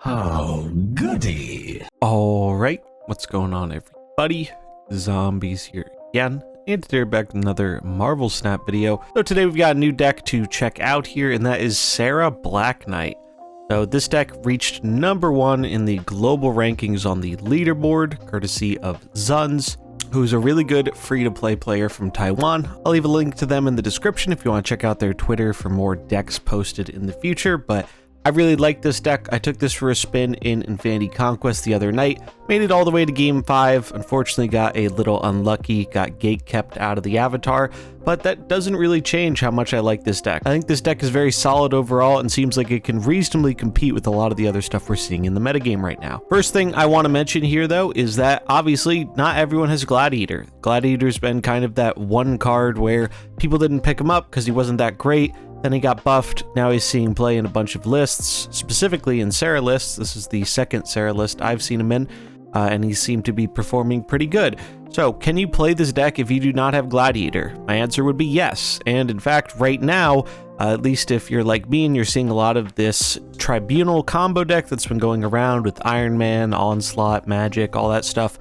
Oh, goody. All right, what's going on, everybody? Zombies here again, and today we're back with another Marvel Snap video. So today we've got a new deck to check out here, and that is Serra Black Knight. So this deck reached #1 in the global rankings on the leaderboard, courtesy of Zunz, who's a really good free-to-play player from Taiwan. I'll leave a link to them in the description if you want to check out their Twitter for more decks posted in the future, but I really like this deck. I took this for a spin in Infinity Conquest the other night, made it all the way to game 5, unfortunately got a little unlucky, got gate kept out of the avatar, but that doesn't really change how much I like this deck. I think this deck is very solid overall and seems like it can reasonably compete with a lot of the other stuff we're seeing in the metagame right now. First thing I want to mention here though is that obviously not everyone has Gladiator. Gladiator's been kind of that one card where people didn't pick him up because he wasn't that great. Then he got buffed. Now he's seeing play in a bunch of lists, specifically in Serra lists. This is the second Serra list I've seen him in, and he seemed to be performing pretty good. So, can you play this deck if you do not have Gladiator? My answer would be yes. And in fact, right now, at least if you're like me and you're seeing a lot of this Tribunal combo deck that's been going around with Iron Man, Onslaught, Magic, all that stuff,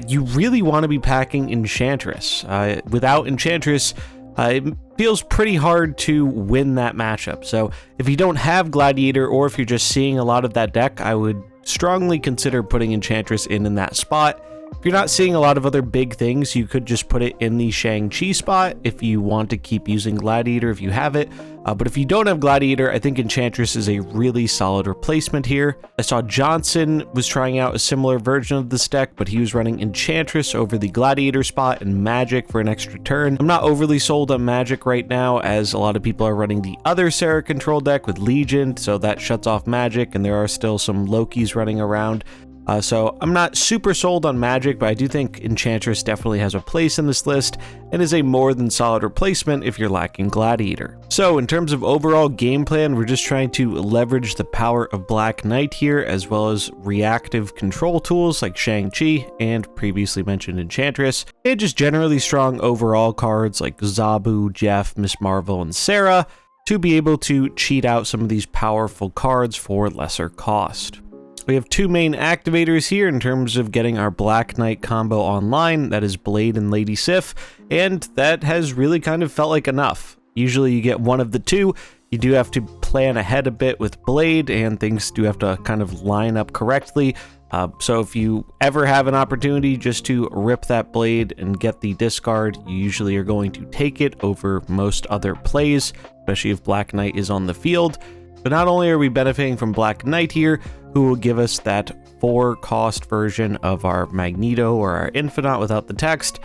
you really want to be packing Enchantress. Without Enchantress, it feels pretty hard to win that matchup. So if you don't have Gladiator, or if you're just seeing a lot of that deck, I would strongly consider putting Enchantress in that spot. If you're not seeing a lot of other big things, you could just put it in the Shang-Chi spot if you want to keep using Gladiator if you have it. But if you don't have Gladiator, I think Enchantress is a really solid replacement here. I saw Johnson was trying out a similar version of this deck, but he was running Enchantress over the Gladiator spot and Magic for an extra turn. I'm not overly sold on Magic right now, as a lot of people are running the other Serra control deck with Legion, so that shuts off Magic, and there are still some Lokis running around. So I'm not super sold on Magic, but I do think Enchantress definitely has a place in this list and is a more than solid replacement if you're lacking Gladiator. So in terms of overall game plan, we're just trying to leverage the power of Black Knight here, as well as reactive control tools like Shang-Chi and previously mentioned Enchantress, and just generally strong overall cards like Zabu, Jeff, Miss Marvel, and Serra to be able to cheat out some of these powerful cards for lesser cost. We have two main activators here in terms of getting our Black Knight combo online, that is Blade and Lady Sif, and that has really kind of felt like enough. Usually you get one of the two. You do have to plan ahead a bit with Blade, and things do have to kind of line up correctly. So if you ever have an opportunity just to rip that Blade and get the discard, you usually are going to take it over most other plays, especially if Black Knight is on the field. But not only are we benefiting from Black Knight here, who will give us that 4-cost version of our Magneto or our Infinite without the text,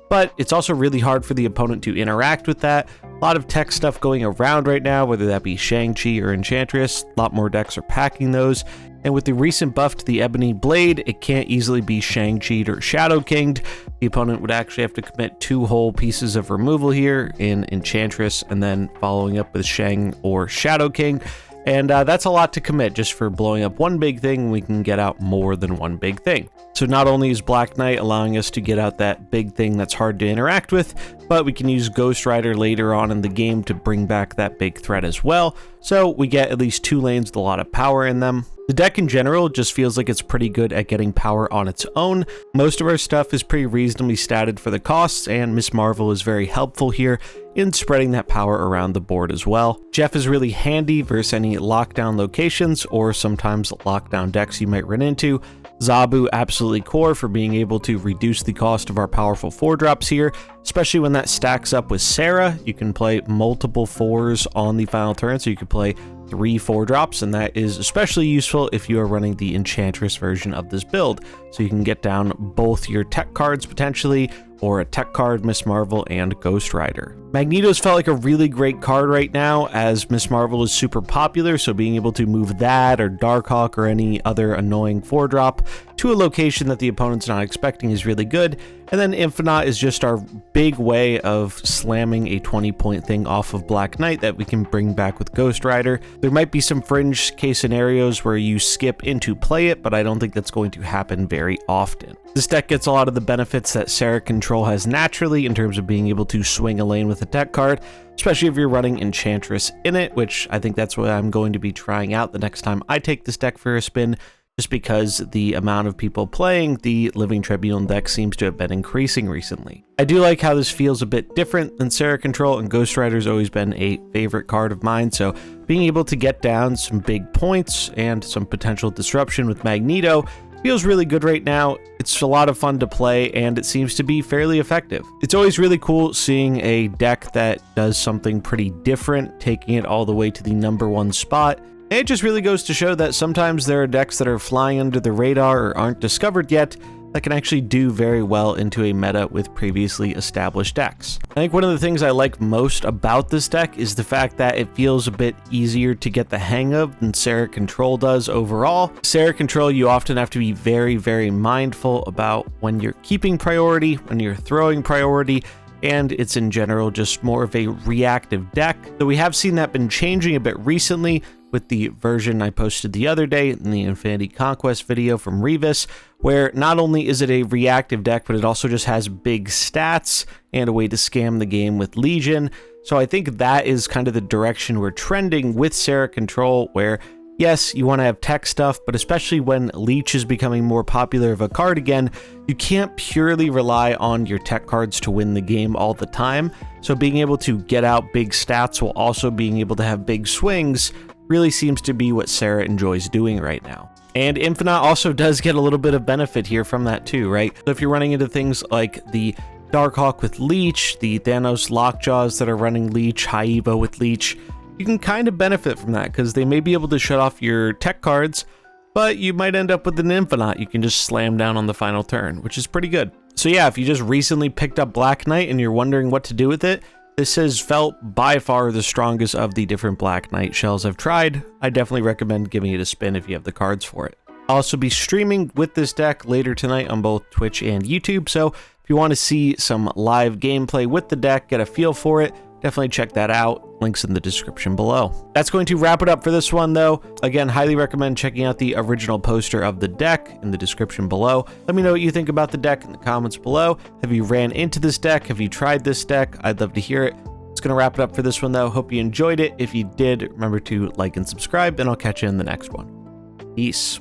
but it's also really hard for the opponent to interact with that. A lot of text stuff going around right now, whether that be Shang-Chi or Enchantress. A lot more decks are packing those. And with the recent buff to the Ebony Blade, it can't easily be Shang-Chi'd or Shadow King'd. The opponent would actually have to commit 2 whole pieces of removal here in Enchantress, and then following up with Shang or Shadow King. And that's a lot to commit just for blowing up one big thing. We can get out more than one big thing. So not only is Black Knight allowing us to get out that big thing that's hard to interact with, but we can use Ghost Rider later on in the game to bring back that big threat as well. So we get at least 2 lanes with a lot of power in them. The deck in general just feels like it's pretty good at getting power on its own. Most of our stuff is pretty reasonably statted for the costs, and Miss Marvel is very helpful here in spreading that power around the board as well. Jeff is really handy versus any lockdown locations or sometimes lockdown decks you might run into. Zabu absolutely core for being able to reduce the cost of our powerful 4-drops here, especially when that stacks up with Serra. You can play multiple 4s on the final turn, so you could play 3 4-drops, and that is especially useful if you are running the Enchantress version of this build, so you can get down both your tech cards potentially, or a tech card, Miss Marvel, and Ghost Rider. Magneto's felt like a really great card right now, as Miss Marvel is super popular, so being able to move that or Darkhawk or any other annoying 4-drop to a location that the opponent's not expecting is really good. And then Infinite is just our big way of slamming a 20-point thing off of Black Knight that we can bring back with Ghost Rider. There might be some fringe case scenarios where you skip into play it, but I don't think that's going to happen very often. This deck gets a lot of the benefits that Serra Control has naturally in terms of being able to swing a lane with a tech card, especially if you're running Enchantress in it, which I think that's what I'm going to be trying out the next time I take this deck for a spin, just because the amount of people playing the Living Tribunal deck seems to have been increasing recently. I do like how this feels a bit different than Serra Control, and Ghost Rider's always been a favorite card of mine, so being able to get down some big points and some potential disruption with Magneto feels really good right now. It's a lot of fun to play, and it seems to be fairly effective. It's always really cool seeing a deck that does something pretty different, taking it all the way to the #1 spot. And it just really goes to show that sometimes there are decks that are flying under the radar or aren't discovered yet that can actually do very well into a meta with previously established decks. I think one of the things I like most about this deck is the fact that it feels a bit easier to get the hang of than Serra Control does overall. Serra Control, you often have to be very, very mindful about when you're keeping priority, when you're throwing priority, and it's in general just more of a reactive deck. Though we have seen that been changing a bit recently with the version I posted the other day in the Infinity Conquest video from Revis, where not only is it a reactive deck, but it also just has big stats and a way to scam the game with Legion. So I think that is kind of the direction we're trending with Serra Control, where yes, you want to have tech stuff, but especially when Leech is becoming more popular of a card again, you can't purely rely on your tech cards to win the game all the time. So being able to get out big stats while also being able to have big swings really seems to be what Serra enjoys doing right now. And Infinite also does get a little bit of benefit here from that too, right? So if you're running into things like the Darkhawk with Leech, the Thanos Lockjaws that are running Leech, High Evo with Leech, you can kind of benefit from that because they may be able to shut off your tech cards, but you might end up with an Infinite you can just slam down on the final turn, which is pretty good. So yeah, if you just recently picked up Black Knight and you're wondering what to do with it, this has felt by far the strongest of the different Black Knight shells I've tried. I definitely recommend giving it a spin if you have the cards for it. I'll also be streaming with this deck later tonight on both Twitch and YouTube, so if you want to see some live gameplay with the deck, get a feel for it, definitely check that out. Links in the description below. That's going to wrap it up for this one though. Again, highly recommend checking out the original poster of the deck in the description below. Let me know what you think about the deck in the comments below. Have you ran into this deck? Have you tried this deck? I'd love to hear it. It's going to wrap it up for this one though. Hope you enjoyed it. If you did, remember to like and subscribe, and I'll catch you in the next one. Peace.